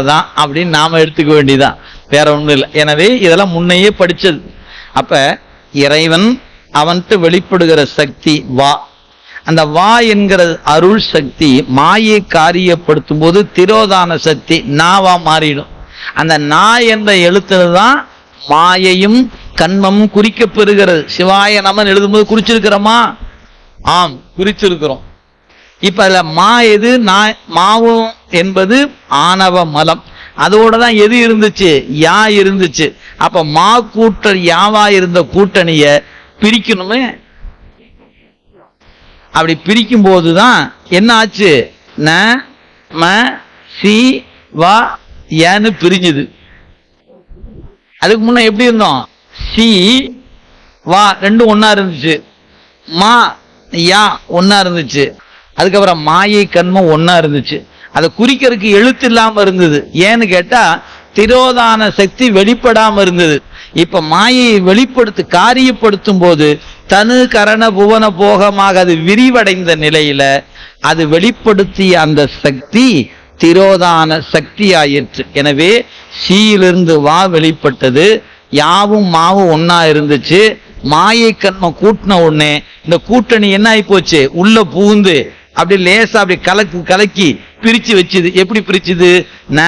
தான் அப்படின்னு நாம எடுத்துக்க வேண்டியதான், வேற ஒண்ணும் இல்லை. எனவே இதெல்லாம் முன்னையே படிச்சது. அப்ப இறைவன் அவன்ட்டு வெளிப்படுகிற சக்தி வா. அந்த வா என்கிற அருள் சக்தி மாயை காரியப்படுத்தும் போது திரோதான சக்தி நாவா மாறிடும். அந்த நா என்ற எழுத்துலதான் மாயையும் கண்மமும் குறிக்க பெறுகிறது. சிவாய நமன் எழுதும்போது குறிச்சிருக்கிறோமா? ஆம், குறிச்சிருக்கிறோம். இப்ப அதுல மா எது? மாவும் என்பது ஆணவ மலம். அதோட தான் எது இருந்துச்சு? யா இருந்துச்சு. அப்ப மா கூட்டல் யாவா இருந்த கூட்டணிய பிரிக்கணுமே. அப்படி பிரிக்கும் போதுதான் என்ன ஆச்சு? ந ம சி வா ஏன்னு பிரிஞ்சுது. அதுக்கு முன்ன எப்படி இருந்தோம்? சி வா ரெண்டும் ஒன்னா இருந்துச்சு, மா யா ஒன்னா இருந்துச்சு, அதுக்கப்புறம் மாயை கண்மம் ஒன்னா இருந்துச்சு. அதை குறிக்கிறதுக்கு எழுத்து இல்லாம இருந்தது. ஏன்னு கேட்டா திரோதான சக்தி வெளிப்படாம இருந்தது. இப்ப மாயை வெளிப்படுத்து காரியப்படுத்தும் போது தனு கரண புவன போகமாக அது விரிவடைந்த நிலையில அது வெளிப்படுத்திய அந்த சக்தி திரோதான சக்தி ஆயிற்று. எனவே சீயிலிருந்து வா வெளிப்பட்டது. யாவும் மாவும் ஒன்னா இருந்துச்சு. மாயை கண்மம் கூட்டின உடனே இந்த கூட்டணி என்ன ஆகி போச்சு? உள்ள பூந்து அப்படி லேசா அப்படி கலக்கி பிரிச்சு வச்சுது. எப்படி பிரிச்சுது? ந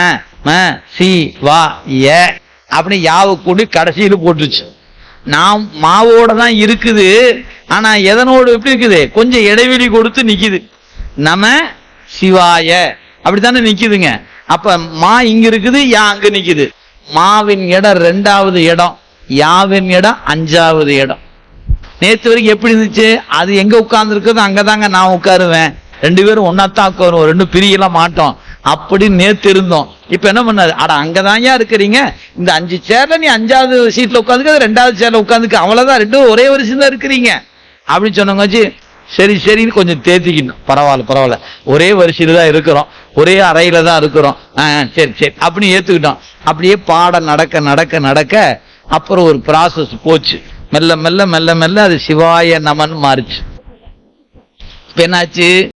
ம சி வா ஏ அப்படி யாவை கூடி கடைசியில் போட்டுருச்சு. நாம் மாவோட தான் இருக்குது. ஆனா எதனோடு எப்படி இருக்குது? கொஞ்சம் இடைவெளி கொடுத்து நிக்குது. நம சிவாய அப்படித்தானே நிக்குதுங்க. அப்ப மா இங்க இருக்குது, யா அங்க நிக்குது. மாவின் இடம் 2வது இடம், யாவின் இடம் 5வது இடம். நேற்று வரைக்கும் எப்படி இருந்துச்சு? அது எங்க உட்கார்ந்து இருக்கிறது அங்கதாங்க நான் உட்காருவேன். 2 பேரும் ஒன்னாத்தான் உட்காருவோம், 2 பிரியெல்லாம் மாட்டோம் அப்படின்னு நேற்று இருந்தோம். இப்ப என்ன பண்ணாரு? அட அங்கதான் இருக்கிறீங்க, இந்த 5 சேர்ல நீ 5வது சீட்ல உட்காந்துக்க, 2வது சேர்ல உட்காந்துக்க, அவ்வளவுதான், 2 ஒரே வரிசையில் தான் இருக்கிறீங்க அப்படின்னு சொன்னவங்க. சரி சரின்னு கொஞ்சம் தேத்திக்கணும். பரவாயில்ல, ஒரே வரிசையில தான் இருக்கிறோம், ஒரே அறையில தான் இருக்கிறோம், சரி சரி அப்படின்னு ஏத்துக்கிட்டோம். அப்படியே பாடம் நடக்க அப்புறம் ஒரு ப்ராசஸ் போச்சு. மெல்ல மெல்ல அது சிவாய நமன் மாறிச்சு. இப்ப என்னாச்சு?